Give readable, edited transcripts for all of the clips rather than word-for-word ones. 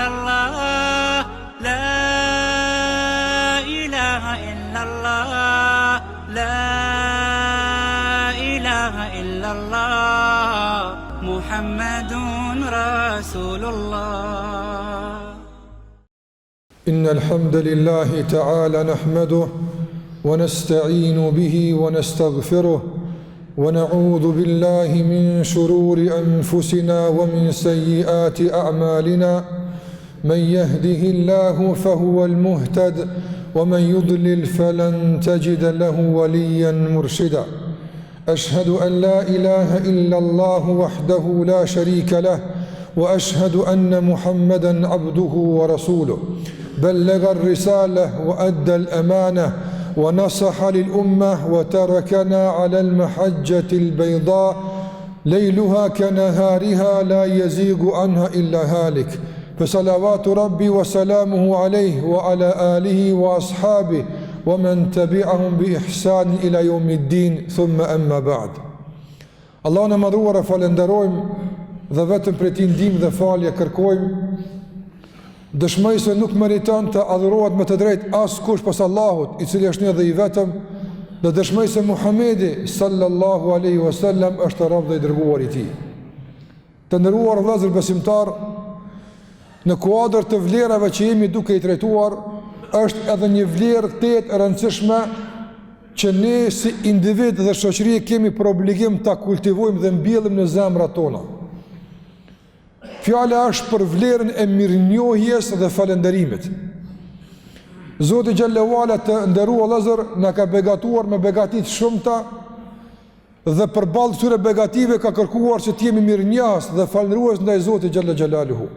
illallah, la ilaha illallah, la ilaha illallah, Muhammadun Rasulullah. إن الحمد لله تعالى نحمده ونستعين به ونستغفره ونعوذ بالله من شرور أنفسنا ومن سيئات أعمالنا من يهده الله فهو المهتد ومن يضلل فلن تجد له وليا مرشدا أشهد أن لا إله إلا الله وحده لا شريك له وأشهد أن محمدا عبده ورسوله بلغ الرسالة وأدى الأمانة ونصح للأمة وتركنا على المحجة البيضاء ليلها كنهارها لا يزيغ عنها إلا هالك فصلوات ربي وسلامه عليه وعلى آله وأصحابه ومن تبعهم بإحسان إلى يوم الدين ثم أما بعد. Allah në madhruar e falenderojmë dhe vetëm për ti ndihmë dhe falje kërkojmë. Dëshmoj se nuk meriton të adhurohet me të drejtë askush pas Allahut, i cili është një dhe i vetëm, dhe dëshmoj se Muhamedi sallallahu alaihi wasallam është rob dhe i dërguar i tij. Të nderuar vëllezër besimtar, në kuadër të vlerave që jemi duke i trajtuar, është edhe një vlerë të e rëndësishme që ne si individ dhe shoqëri kemi për obligim ta kultivojmë dhe mbjellim në zemrat tona. Fjala është për vlerën e mirënjohjes dhe falënderimit. Zoti xhallahu ala të nderuar vëllezër na ka begatuar me begatitë shumëta dhe përballë këtyre begative ka kërkuar që të jemi mirënjohës dhe falëndërues ndaj Zotit xhallahu xhelaluhu.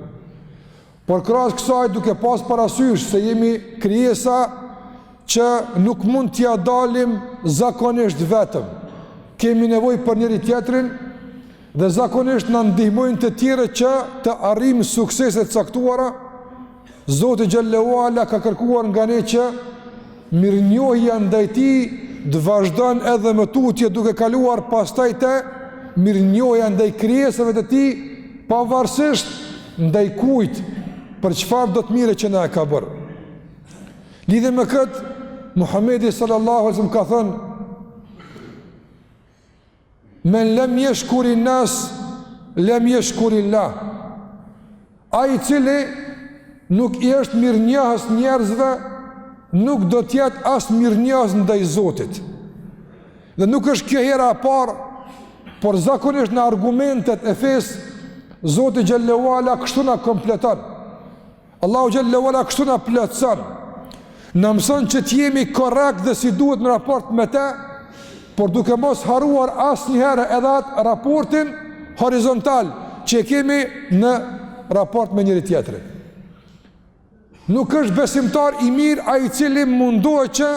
Por krahas kësaj duke pas parasysh se jemi krijesa që nuk mund t'ja dalim zakonisht vetëm. Kemi nevojë për njëri tjetrin dhe zakonisht na ndihmojnë të tjerë që të arrijmë suksese të caktuara. Zoti xhallahu ala ka kërkuar nga ne që mirënjohja ndaj tij të vazhdon edhe më tutje duke kaluar pastaj te mirënjohja ndaj krijesave të tij, pavarësisht ndaj kujt për çfarë do të mire që na e ka bërë. Lidhe me këtë, Muhamedi sallallahu alaihi wasallam ka thënë: Men lem yashkurin nas, lem yashkurillah. Ai i cili nuk i është mirënjohës njerëzve, nuk do të jetë as mirënjohës ndaj Zotit. Dhe nuk është kjo hera e parë, por zakonisht në argumentet e fesë, Zoti xhallahu ala kështu na kompleton. Allahu xhallahu ala kështu na plotson. Në mëson që t'jemi korrekt dhe si duhet në raport me te, por duke mos haruar asë njëherë edhe atë raportin horizontal që kemi në raport me njëri tjetëri. Nuk është besimtar i mirë a i cili mundohet që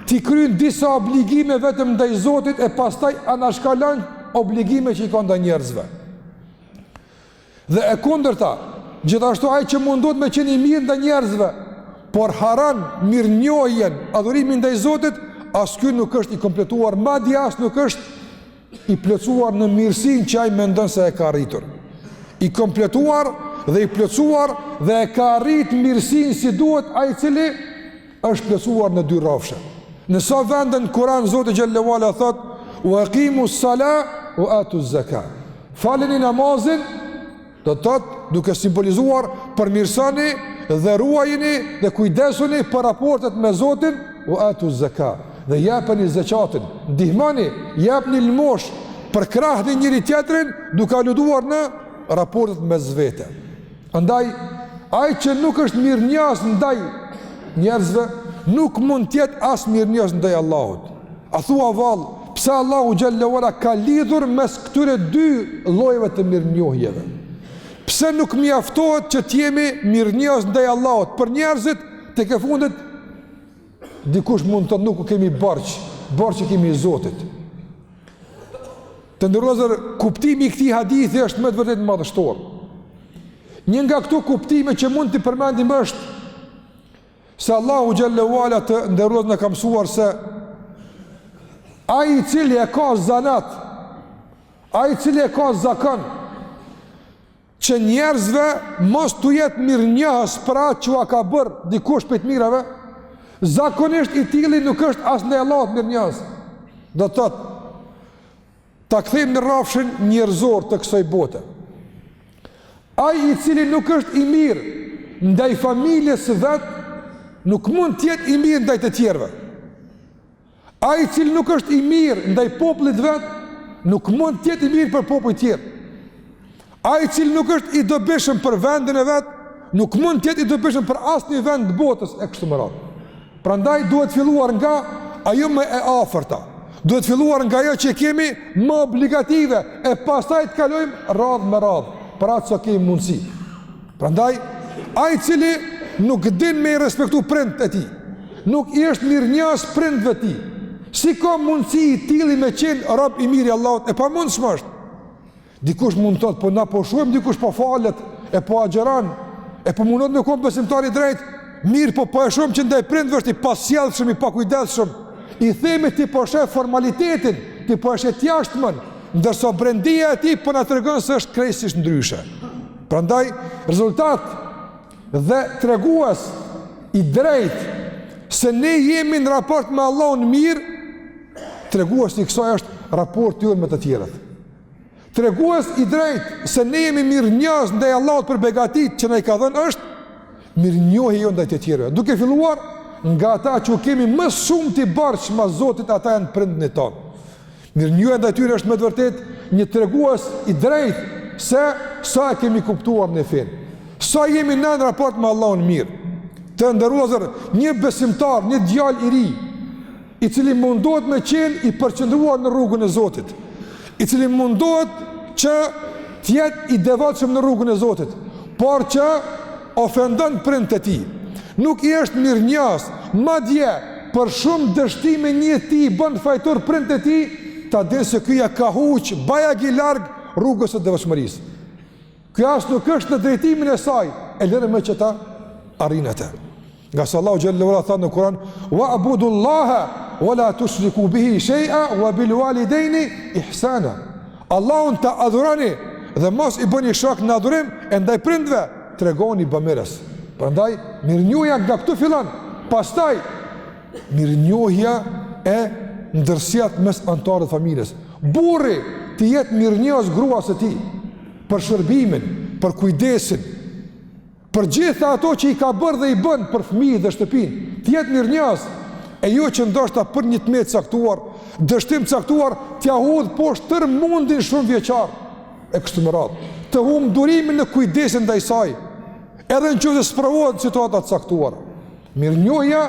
t'i kryen disa obligime vetëm ndaj Zotit e pastaj anashkalon obligime që i ka ndaj njerëzve. Dhe e kundërta, gjithashtu ai që mundohet me qenë i mirë ndaj njerëzve, por haran mirënjohjen, adhurimin ndaj Zotit, as ky nuk është i kompletuar, madje as nuk është i plotësuar në mirësinë që ai mendon se e ka arritur. I kompletuar dhe i plotësuar dhe e ka arrit mirësinë si duhet ai i cili është plotësuar në dy rrafshe. Në sa vende në Kur'an Zoti xhallahu ala thot: "Wa aqimus salat wa atuz zakat." Faleni namazin, do të thotë duke simbolizuar përmirësoni dhe ruajini dhe kujdesuni për raportet me Zotin, u atu zakat, dhe japeni zakatin, ndihmoni, japni lmosh për krah dhe njëri tjetrin duke aluduar në raportet me zvete. Andaj, ai që nuk është mirënjohës ndaj njerëzve, nuk mund tjetë as mirënjohës ndaj Allahut. A thua vallë, pse Allahu xhallahu ala ka lidhur mes këtyre dy llojeve të mirënjohjeve? Pse nuk mjaftohet që t'jemi mirënjohës ndaj Allahut? Për njerëzit tek e fundit dikush mund të nuk kemi borxh kemi i Zotit. Të ndërrozër, kuptimi i këtij hadithi është me të vërtetë madhështor. Një nga këto kuptime që mund t'i përmendim është se Allahu xhallahu ala të ndërrozë në ka mësuar se ai i cili e ka zanat, ai i cili e ka zakon, që njerëzve mos të jetë mirë njëhës për atë që a ka bërë dikush për të mirave, zakonisht i tili nuk është as në Allahut mirë njëhës. Do të tëtë, ta këthejmë në rafshin njerëzor të kësoj bote. Ai i cili nuk është i mirë ndaj familjes së vetë, nuk mund tjetë i mirë ndaj të tjerve. Ai i cili nuk është i mirë ndaj popullit vetë, nuk mund tjetë i mirë për popujt tjerë. Ai i cili nuk është i dobishëm për vendin e vetë, nuk mund tjetë i dobishëm për asnjë vend të botës e kështu me radhë. Prandaj duhet filluar nga ajo më e afërta. Duhet filluar nga ajo që kemi më obligative e pastaj të kalojmë radhë me radhë për atë sa kemi mundësi. Prandaj ai i cili nuk din me i respektu prindët e tij, nuk i është mirënjohës prindëve të tij, si ka mundësi i tili me qenë rob i mirë i Allahut? E pamundshme është. Dikush mund të thotë, po na po shohim, dikush po falet, e po agjeron, e po mundot me kom besimtar i drejtë, mirë po e shohim që ndaj prindëve është i pasjellshëm, i pakujdesshëm. I themi ti po sheh formalitetin, ti po sheh jashtëmën, ndërsa brendia e tij po na tregon se është krejtësisht ndryshe. Prandaj rezultat dhe tregues i drejtë se ne jemi në raport me Allahun mirë, tregues i kësaj është raporti ynë me të tjerët. Tregues i drejtë se ne jemi mirënjohës ndaj Allahut për begatitë që na i ka dhënë është mirënjohja jonë ndaj të tjerëve. Duke filluar nga ata që kemi më shumë të barqë ma Zotit, ata janë prindën e tonë. Mirënjohja ndaj tyre është me të vërtetë një tregues i drejtë se sa e kemi kuptuar në fenë. Sa jemi në raport me Allahun mirë. Të nderuar, një besimtar, një djalë i ri, i cili mundohet me qenë i përqendruar në rrugën e Zotit, i cili mundohet që të jetë i devotshëm në rrugën e Zotit, por që ofendon prindët e tij, nuk i është mirënjohës, madje për shumë dështime një ti bën fajtor prindët e tij, ta dinë se ky ja ka huq bajagi larg rrugës së devotshmërisë. Ky as nuk është në drejtimin e saj, e lëre më që ta arrin atë. Nga se Allahu xhallahu ala tha në Kur'an: "Wa'budu Allaha wa la tushriku bihi shay'a wa bil walidayni ihsana." Allahun ta adhuroni dhe mos i bëni shok në adhurim, e ndaj prindve tregoni bamirës. Prandaj mirënjohja nga këtu fillon, pastaj mirënjohja e ndërsjellët mes anëtarëve të familjes. Burri të jetë mirënjohës gruas së tij për shërbimin, për kujdesin, për gjitha ato që i ka bërë dhe i bën për fëmijët dhe shtëpinë, të jetë mirënjohës, e jo që ndoshta për një tmet caktuar, dështim caktuar, t'ja hudh poshtë tër mundin shumë vjeçar e kështu me radhë, të humb durimin në kujdesin ndaj saj, edhe nëse sprovohet situata të caktuara. Mirënjohja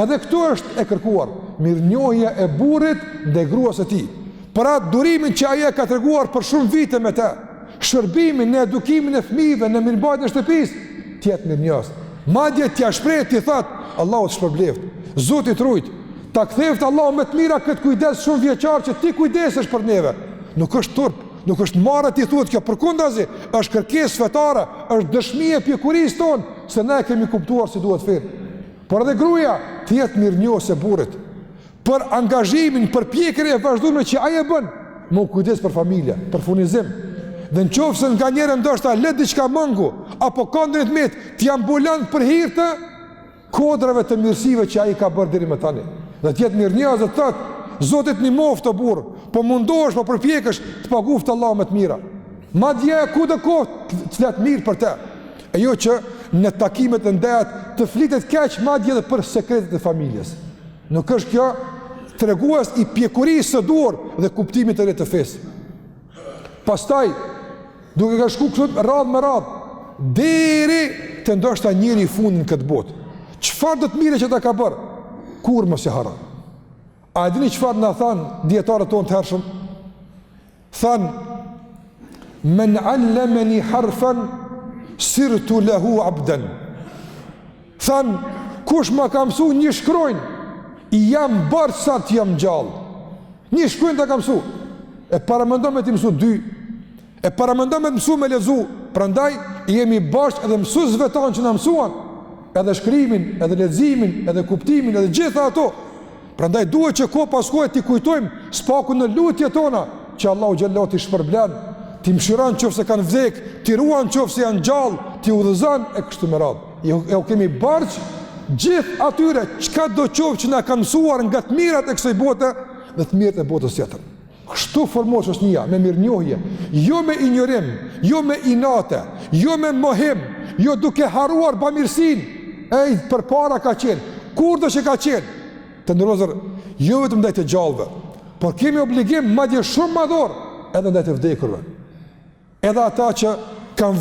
edhe këtu është e kërkuar, mirënjohja e burrit ndaj gruas së tij, për atë durimin që ai ka treguar për shumë vite me të, shërbimin në edukimin e fëmijëve, në mirëmbajtjen e shtëpisë, të jetë mirënjohës. Madje t'ia shpreh, ti thot, Allahu të shpërbleft, Zoti të rujt, ta ktheft Allahu me të mira këtë kujdes shumë vjeçar që ti kujdesesh për neve. Nuk është turp, nuk është marrë ti thuhet kjo, përkundazi, është kërkesë fetare, është dëshmi e pjekurisë tonë se ne kemi kuptuar si duhet fen. Por edhe gruaja të jetë mirënjohës e burrit për angazhimin, për pjekjen e vazhdueshme që ai e bën, më kujdes për familje, për furnizim. Dhe nëse nga njëra ndoshta lë diçka mëngu apo kondrit met të ambulon për hir të kodrave të mirësive që ai ka bërë deri më tani. Dhe të jetë mirënjohës të thotë, Zotit një moftë të burr, po mundohesh, po përpjekesh të paguft Allahu me të mira. Madje kudo kohë të flet mirë për të. E jo që në takimet e ndehat të flitet keq madje edhe për sekretet e familjes. Nuk është kjo tregues i pjekurisë së dur dhe kuptimit të re të fesë. Pastaj, duke ka shku këtë radhë me radhë, deri të ndoshta njëri i fundin këtë botë. Çfarë do të mire që ta ka bërë? Kur mos e haron. A dini çfarë na thanë dietarët tonë të hershëm? Thanë: "Men 'allamani harfan sirtu lahu 'abdan." Thanë, kush ma ka mësu një shkronjë, i jam bërë sa të jam gjallë. Një shkronjë ta ka mësu. E paramendon me ti mësu 2. E paramendon me të mësu me lezu. Prandaj jemi bashkë edhe mësuesve tanë që na mësuan, edhe shkrimin, edhe leximin, edhe kuptimin, edhe gjitha ato. Prandaj duhet që ko pas kohë ti kujtojmë spaku në lutjet tona që Allahu xhallahu ti shpërblen, ti mshiron nëse kanë vdek, ti ruan nëse janë gjallë, ti udhëzon e kështu me radhë. E u kemi barq gjithë atyre çka do qoftë që na kanë mësuar nga të mirat e kësaj bote dhe të mirët e botës tjetër. Kështu formosh shoqënia me mirënjohje, jo me injorim, jo me inate, jo me mohim, jo duke harruar bamirësinë. Ej, përpara ka qenë, kurdo që ka qenë. Të ndërozër, jo vetëm ndaj të gjallëve, por kemi obligim madje shumë madhor edhe ndaj të vdekurve. Edhe ata që kanë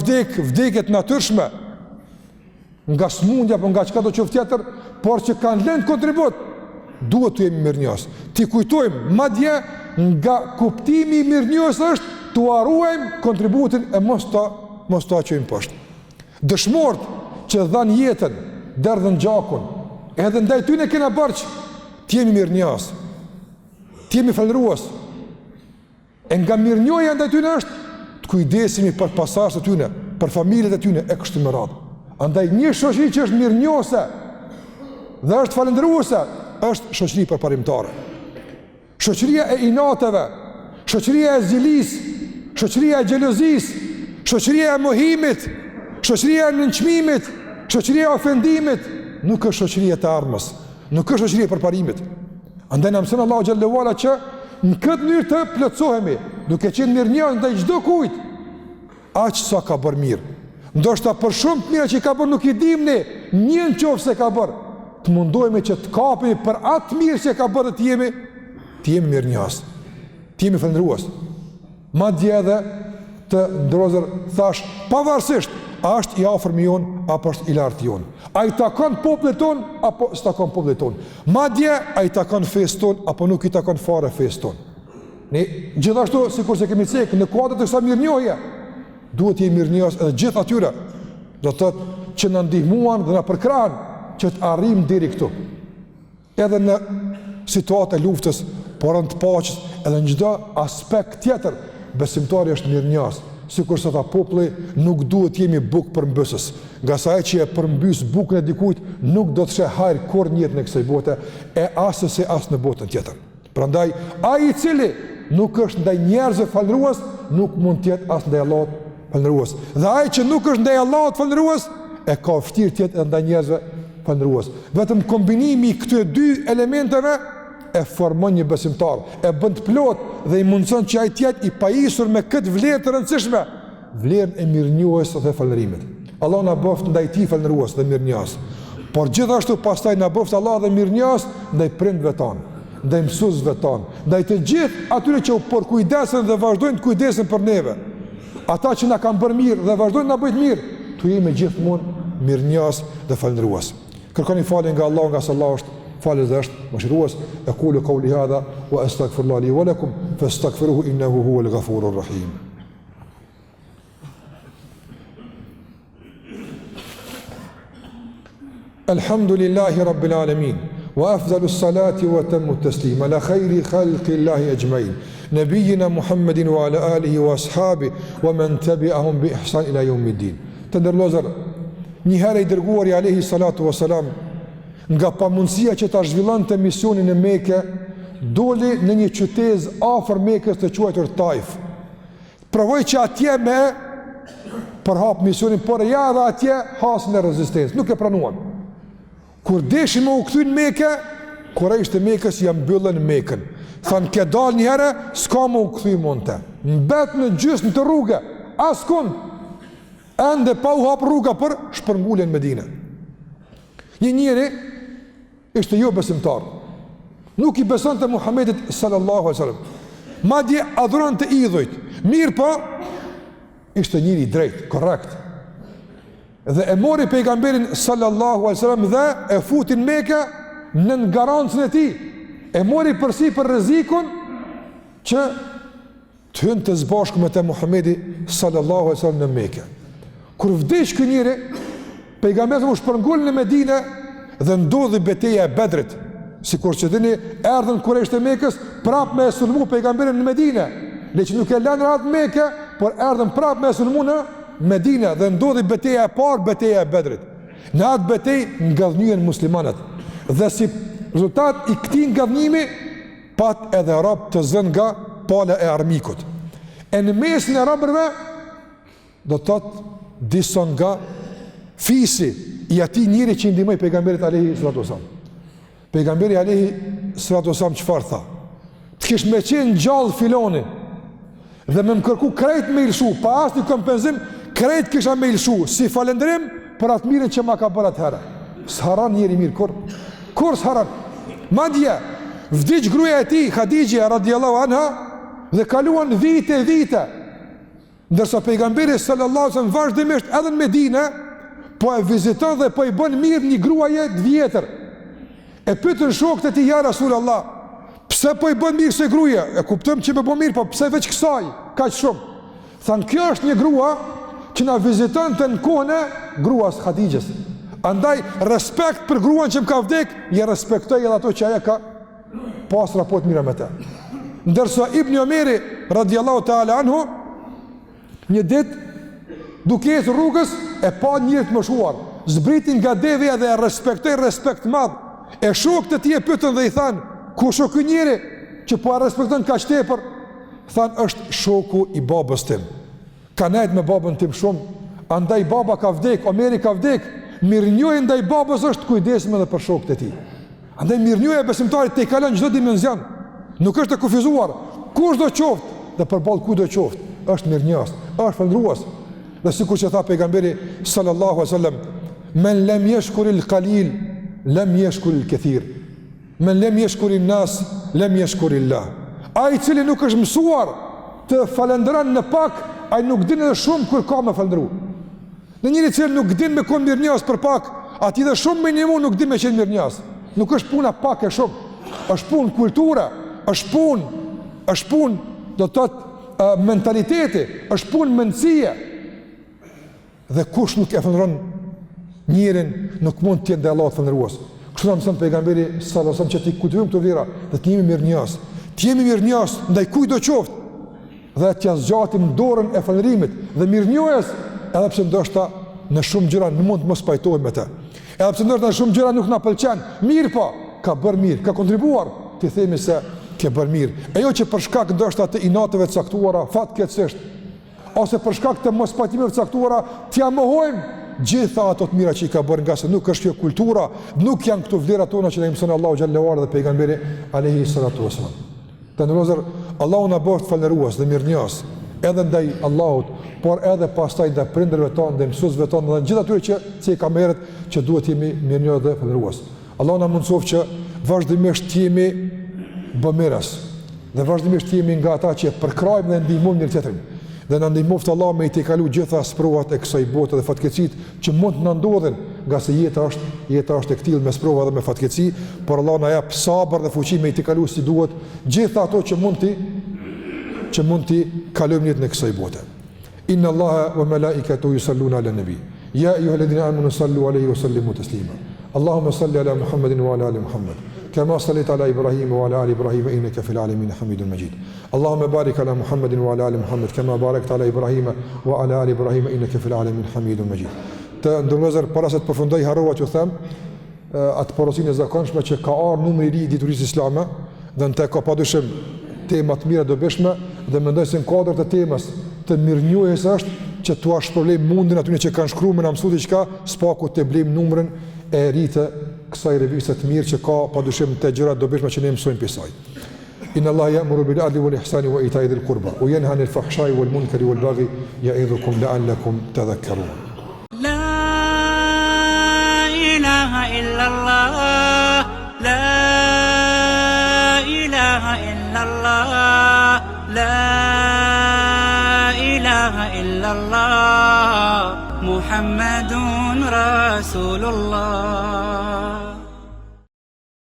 vdekjet natyrshme, nga smundja apo nga çka do qoftë tjetër, por që kanë lënë kontribut, duhet të jemi mirënjohës. Ti kujtojmë, madje nga kuptimi i mirënjohës është të ruajmë kontributin e mos ta çojmë poshtë. Dëshmorët që dhanë jetën, derdhën gjakun, edhe ndaj tyre kena barq, të jemi mirënjohës, të jemi falërues. E nga mirënjohja ndaj tyre është të kujdesemi për pasardhët e tyre, për familjet e tyre e kështu me radhë. Andaj një shoqëri që është mirënjohëse dhe është falëndëruese, është shoqëri përparimtare. Shoqëria e inateve, shoqëria e zilis, shoqëria e xhelozisë, shoqëria e mohimit, shoqëria e nënçmimit, shoqëria e ofendimit, nuk është shoqëria e armës, nuk është shoqëria e përparimit. Andaj na mëson Allahu xhallahu ala që në këtë mënyrë të plotësohemi, duke qenë mirënjohës ndaj çdo kujt, aq sa ka bërë mirë. Ndoshta për shumë të mira që ka bërë nuk i dim ne, një nëse ka bërë, të mundohemi që të kapemi për atë mirë që ka bërë të jemi mirënjohës, të jemi falëndërues. Madje edhe të ndrozër thash, pavarësisht a është i afërmi jon apo është i lartë jon. A i takon popullit ton apo s'takon popullit ton. Madje a i takon fesë ton apo nuk i takon fare fesë ton. Ne gjithashtu sikur se kemi thënë në kuadër të kësaj mirënjohje, duhet të jemi mirënjohës edhe gjithë atyre, do të thotë që na ndihmuan dhe na përkrahen që të arrijmë deri këtu. Edhe në situatë e luftës, por në të paqes, edhe në çdo aspekt tjetër, besimtari është mirënjohës. Sikur se ta populli nuk duhet jemi bukë përmbysës. Nga sa ai që e përmbys bukën e dikujt nuk do të sheh hajër kurrë në jetën e kësaj bote e as në botën tjetër. Prandaj ai i cili nuk është ndaj njerëzve falërues, nuk mund të jetë as ndaj Allahut falërues. Dhe ai që nuk është ndaj Allahut falërues, e ka vërtet të jetë ndaj njerëzve falërues. Vetëm kombinimi i këtyre dy elementeve e formon një besimtar, e bën të plot dhe i mundson që ai të jetë i pajisur me këtë vlerë të rëndësishme, vlerën e mirënjohjes dhe falërimit. Allah na bëft ndaj tij falërues dhe mirënjohës. Por gjithashtu pastaj na bëft Allah dhe mirënjohës ndaj prindve tanë, ndaj mësuesve tanë, ndaj të gjithë atyre që u përkujdesen dhe vazhdojnë të kujdesen për neve. Ata që na kanë bërë mirë dhe vazhdojnë na bëjnë mirë, tu jemi gjithmonë mirënjohës dhe falërues. Kërkoni falje nga Allah, nga se Allah është falës dhe është mëshirues. Aqulu qawli hadha wa astaghfirullaha li wa lakum fastaghfiruhu innahu huwal ghafurur rahim. Alhamdulillahi rabbil alamin wa afdalus salati wa tammu taslim ala khairi khalqillahi ajma'in nabiyyina Muhammadin wa ala alihi wa ashabihi wa man tabi'ahum bi ihsan ila yawmiddin. Të ndërlozër, një herë i dërguari alayhi salatu wa salam nga pamundësia që ta zhvillonte misionin në Mekë, doli në një qytet afër Mekës të quajtur Taif. Provoi që atje me përhap misionin, por ja edhe atje hasën e rezistencë, nuk e pranuan. Kur deshin me u kthy në Mekë, kurajtë e Mekës ja mbyllën Mekën. Thanë, ke dal një herë, s'ka më u kthy monte. Mbet në gjysmë të rrugë, askund. Ende pa u hap rruga për shpërnguljen në Medinë. Një njeri ishte jo besimtar. Nuk i besonte Muhamedit sallallahu alaihi wasallam. Madje adhuronte idhujt. Mirë po, ishte njëri i drejtë, korrekt. Dhe e mori pejgamberin sallallahu alaihi wasallam dhe e futi në Mekë në garancën e tij. E mori përsi për rrezikun që të hynë të zbashku me te Muhamedi sallallahu alaihi wasallam në Mekë. Kur vdiq ky njeri, pejgamberi u shpërngul në Medinë dhe ndodhi betejë e Bedrit. Sikur që dini, erdhën kurajtë e Mekës prapë me sulmu pejgamberin në Medinë. Ne që nuk e lënë rahat Mekë, por erdhën prapë me sulmu në Medinë dhe ndodhi betejë e parë, betejë e Bedrit. Në atë betejë ngadhnyen muslimanët. Dhe si rezultat i këtij ngadhnimi pat edhe rob të zënë nga pala e armikut. E në mesin e robërve, do të thotë disa nga fisi i atij njëri që i ndihmoi pejgamberit alayhi salatu wasallam. Pejgamberi alayhi salatu wasallam çfarë tha? Të kish me qenë gjallë filoni dhe me më kërku krejt me ilshu, pa asnjë kompenzim, krejt kisha me ilshu, si falendrim për atë mirën që ma ka bërë atëherë. S'haran njeri mirë, kur s'haran. Madje, vdiq gruaja e tij, Khadija radiallahu anha, dhe kaluan vite, ndërsa pejgamberi sallallahu alaihi wasallam vazhdimisht edhe në Medinë, po e viziton dhe po i bën mirë një gruaje të vjetër. E pyetën shokët e tij, ja Rasulullah, pse po i bën mirë se gruaja? E kuptojmë që më bën mirë, po pse veç kësaj? Kaq shumë. Thanë, kjo është një grua që na vizitonte në kohën e gruas Khadijës. Andaj respekt për gruan që më ka vdek, ja respektoj edhe ato që ajo ka pas raport mirë me të. Ndërsa Ibn Omeri radiallahu ta'ala anhu, një ditë duke ecë rrugës e pa njëri të moshuar, zbritin nga devja dhe e respektoi respekt madh. E shokët e tij e pyetën dhe i thanë, kush është ky njeri që po e respekton kaq tepër? Thanë, është shoku i babës tim. Ka nejt me babën tim shumë, andaj baba ka vdek, Omeri ka vdek, mirënjohja ndaj babës është kujdesme edhe për shokët e tij. Andaj mirënjohja e besimtarit te kalon çdo dimension. Nuk është e kufizuar. Kushdo qoftë dhe përballë kujdo qoftë, është mirënjohës, është falëndrues. Dhe sikur që tha pejgamberi sallallahu alaihi wasallam, men lam yashkuril qalil lam yashkuril kathir. Men lam yashkurin nas lam yashkurillah. Ai i cili nuk është mësuar të falëndron në pak, ai nuk din edhe shumë kur ka me falëndru. Në njëri i cili nuk din me kon mirënjohës për pak, aty dhe shumë minimum nuk din me qenë mirënjohës. Nuk është puna pak e shumë, është punë kultura, është punë do të thotë mentaliteti, është punë mendësie. Dhe kush nuk e falëndron njërin, nuk mund të jetë ndaj Allahut falëndrues. Kështu na mëson pejgamberi sallallahu alajhi wasallam që ti kultivojmë këto vlera, dhe të jemi mirënjohës. Të jemi mirënjohës ndaj kujdo qoftë dhe t'ja zgjatim dorën e falëndrimit dhe mirënjohjes, edhe pse ndoshta në shumë gjëra nuk mund të mos pajtohemi me të. Edhe pse ndoshta në shumë gjëra nuk na pëlqen. Mirë po, ka bërë mirë, ka kontribuar, ti themi se ke bërë mirë. E jo që për shkak ndoshta të inateve të caktuara, fatkeqësisht, ose për shkak të mospajtimeve të caktuara, t'ja mohojmë gjitha ato të mira që i ka bërë, nga se nuk është kjo kultura, nuk janë këto vlera tona që na mëson Allahu xhallahu ala dhe pejgamberi alayhi salatu wasallam. Të ndërlozër, Allahu na bëft falërues dhe mirënjohës, edhe ndaj Allahut, por edhe pastaj ndaj prindërve tonë, ndaj mësuesve tonë, dhe gjithë atyre që i ka merret që duhet jemi mirënjohës dhe falërues. Allahu na mundësof që vazhdimisht jemi bëmirës dhe vazhdimisht jemi nga ata që përkrajmë dhe ndihmojmë njëri tjetrin. Dhe na ndihmoft Allah me i të kalu gjitha sprovat e kësaj bote dhe fatkeqësit që mund të na ndodhin, nga se jeta është e këtillë me sprova dhe me fatkeqësi, por Allah na jap sabër dhe fuqi me i të kalu si duhet gjitha ato që mund të kalojmë jetën e kësaj bote. Inna Allaha wa malaikatahu yusalluna ala nabi. Ya ayyuhalladhina amanu sallu alayhi wa sallimu taslima. Allahumma salli ala Muhammadin wa ala ali Muhammad. كما صليت على إبراهيم وعلى آل إبراهيم إنك في العالمين حميد مجيد. اللهم بارك على محمد وعلى آل محمد كما باركت على إبراهيم وعلى آل إبراهيم إنك في العالمين حميد مجيد. Të ndërlozër, para se të përfundoj, harrova që them atë porosinë e zakonshme që ka ardhur numri i ri i diturisë islame dhe në të ka padyshim tema të mira dobishme, dhe mendoj se në kuadër të temës të mirënjohjes është që t'u shpërblejmë mundin atyre që kanë shkruar me na mësu diçka, spaku të blejmë numrin e ri të kësaj reviste të mirë që ka padyshim të gjëra dobishme që ne mësojmë prej saj. Inna Allah ya'muru bil adli wal ihsani wa ita'i dhil qurba wa yanha 'anil fahsha'i wal munkari wal baghi ya'idhukum la'allakum tadhakkarun. La ilaha illa Allah, la ilaha illa Allah, la ilaha illa Allah, Muhammadun Rasulullah.